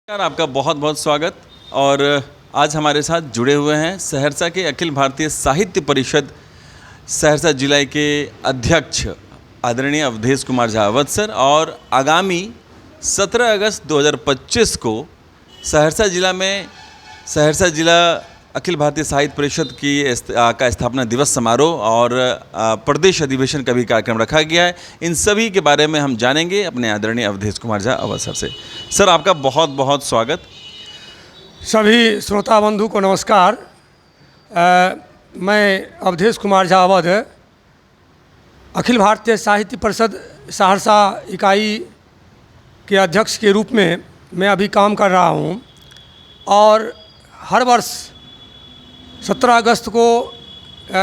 नमस्कार, आपका बहुत बहुत स्वागत। और आज हमारे साथ जुड़े हुए हैं सहरसा के अखिल भारतीय साहित्य परिषद सहरसा जिला के अध्यक्ष आदरणीय अवधेश कुमार झा अवध सर। और आगामी 17 अगस्त 2025 को सहरसा जिला में सहरसा जिला अखिल भारतीय साहित्य परिषद का स्थापना दिवस समारोह और प्रदेश अधिवेशन का भी कार्यक्रम रखा गया है। इन सभी के बारे में हम जानेंगे अपने आदरणीय अवधेश कुमार झा अवध सर से। सर, आपका बहुत बहुत स्वागत। सभी श्रोता बंधु को नमस्कार। मैं अवधेश कुमार झा अवध अखिल भारतीय साहित्य परिषद सहरसा इकाई के अध्यक्ष के रूप में मैं अभी काम कर रहा हूँ। और हर वर्ष 17 अगस्त को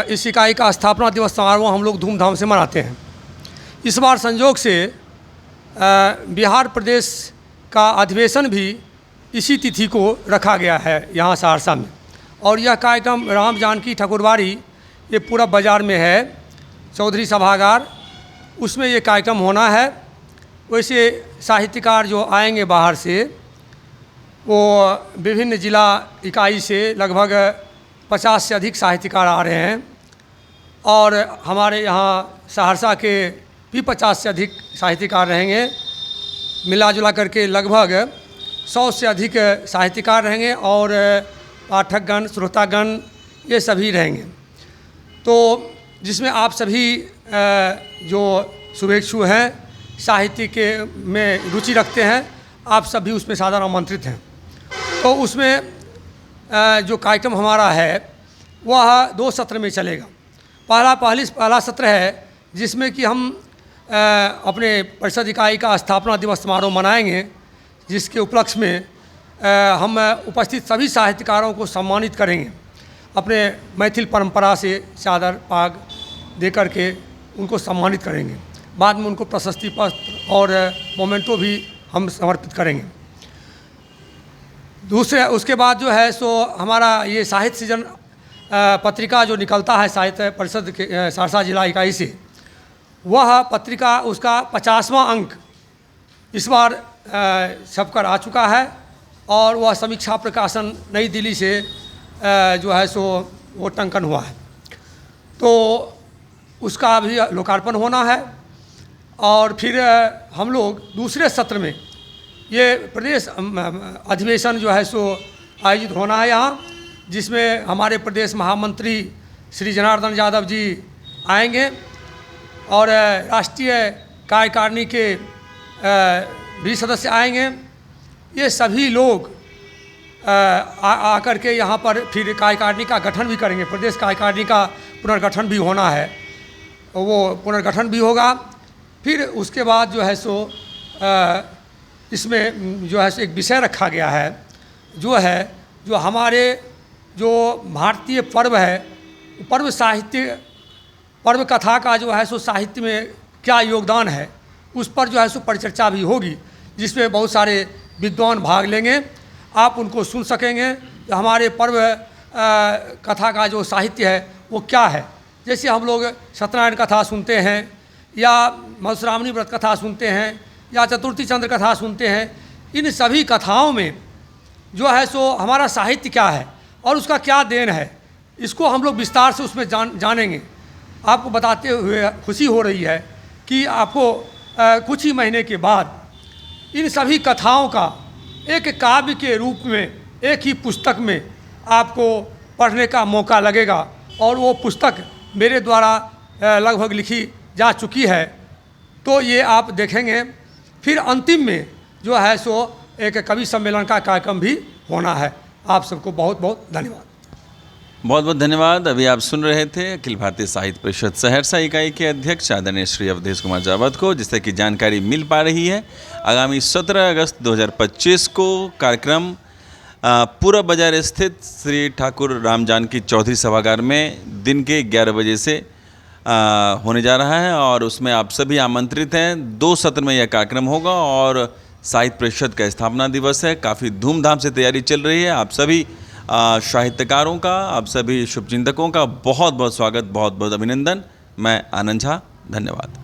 इस इकाई का स्थापना दिवस समारोह हम लोग धूमधाम से मनाते हैं। इस बार संयोग से बिहार प्रदेश का अधिवेशन भी इसी तिथि को रखा गया है यहाँ सहरसा में। और यह कार्यक्रम राम जानकी ठाकुरबाड़ी ये पूरा बाज़ार में है, चौधरी सभागार, उसमें ये कार्यक्रम होना है। वैसे साहित्यकार जो आएंगे बाहर से, वो विभिन्न जिला इकाई से लगभग 50 से अधिक साहित्यकार आ रहे हैं। और हमारे यहाँ सहरसा के भी 50 से अधिक साहित्यकार रहेंगे। मिला जुला करके लगभग 100 से अधिक साहित्यकार रहेंगे और पाठकगण, श्रोतागण ये सभी रहेंगे। तो जिसमें आप सभी जो शुभेच्छु हैं, साहित्य के में रुचि रखते हैं, आप सभी उसमें सादर आमंत्रित हैं। तो उसमें जो कार्यक्रम हमारा है वह 2 सत्र में चलेगा। पहला सत्र है जिसमें कि हम अपने परिषद इकाई का स्थापना दिवस समारोह मनाएंगे, जिसके उपलक्ष्य में हम उपस्थित सभी साहित्यकारों को सम्मानित करेंगे। अपने मैथिल परंपरा से चादर पाग दे करके उनको सम्मानित करेंगे। बाद में उनको प्रशस्ति पत्र और मोमेंटो भी हम समर्पित करेंगे। उसके बाद जो है सो हमारा ये साहित्य सीजन पत्रिका जो निकलता है साहित्य परिषद के सहरसा जिला इकाई से, वह पत्रिका उसका 50वां अंक इस बार छपकर आ चुका है। और वह समीक्षा प्रकाशन नई दिल्ली से जो है सो वो टंकन हुआ है। तो उसका भी लोकार्पण होना है। और फिर हम लोग दूसरे सत्र में ये प्रदेश अधिवेशन जो है सो आयोजित होना है यहाँ, जिसमें हमारे प्रदेश महामंत्री श्री जनार्दन यादव जी आएंगे और राष्ट्रीय कार्यकारिणी के भी सदस्य आएंगे। ये सभी लोग आकर के यहाँ पर फिर कार्यकारिणी का गठन भी करेंगे। प्रदेश कार्यकारिणी का पुनर्गठन भी होना है, वो पुनर्गठन भी होगा। फिर उसके बाद जो है सो इसमें जो है एक विषय रखा गया है, जो हमारे जो भारतीय पर्व है, पर्व साहित्य, पर्व कथा का जो है सो साहित्य में क्या योगदान है, उस पर जो है सो परिचर्चा भी होगी, जिसमें बहुत सारे विद्वान भाग लेंगे। आप उनको सुन सकेंगे कि हमारे पर्व कथा का जो साहित्य है वो क्या है। जैसे हम लोग सत्यनारायण कथा सुनते हैं, या मधुश्रावणी व्रत कथा सुनते हैं, या चतुर्थी चंद्र कथा सुनते हैं। इन सभी कथाओं में जो है सो हमारा साहित्य क्या है और उसका क्या देन है, इसको हम लोग विस्तार से उसमें जानेंगे। आपको बताते हुए खुशी हो रही है कि आपको कुछ ही महीने के बाद इन सभी कथाओं का एक काव्य के रूप में एक ही पुस्तक में आपको पढ़ने का मौका लगेगा। और वो पुस्तक मेरे द्वारा लगभग लिखी जा चुकी है। तो ये आप देखेंगे। फिर अंतिम में जो है सो एक कवि सम्मेलन का कार्यक्रम भी होना है। आप सबको बहुत बहुत धन्यवाद। बहुत बहुत धन्यवाद। अभी आप सुन रहे थे अखिल भारतीय साहित्य परिषद सहरसा इकाई के अध्यक्ष आदरणीय श्री अवधेश कुमार झा अवध को, जिससे कि जानकारी मिल पा रही है। आगामी 17 अगस्त 2025 को कार्यक्रम पूरा बाजार स्थित श्री ठाकुर राम जानकी चौधरी सभागार में दिन के 11 बजे से होने जा रहा है। और उसमें आप सभी आमंत्रित हैं। 2 सत्र में यह कार्यक्रम होगा और साहित्य परिषद का स्थापना दिवस है। काफ़ी धूमधाम से तैयारी चल रही है। आप सभी साहित्यकारों का, आप सभी शुभचिंतकों का बहुत बहुत स्वागत, बहुत बहुत अभिनंदन। मैं आनंद झा, धन्यवाद।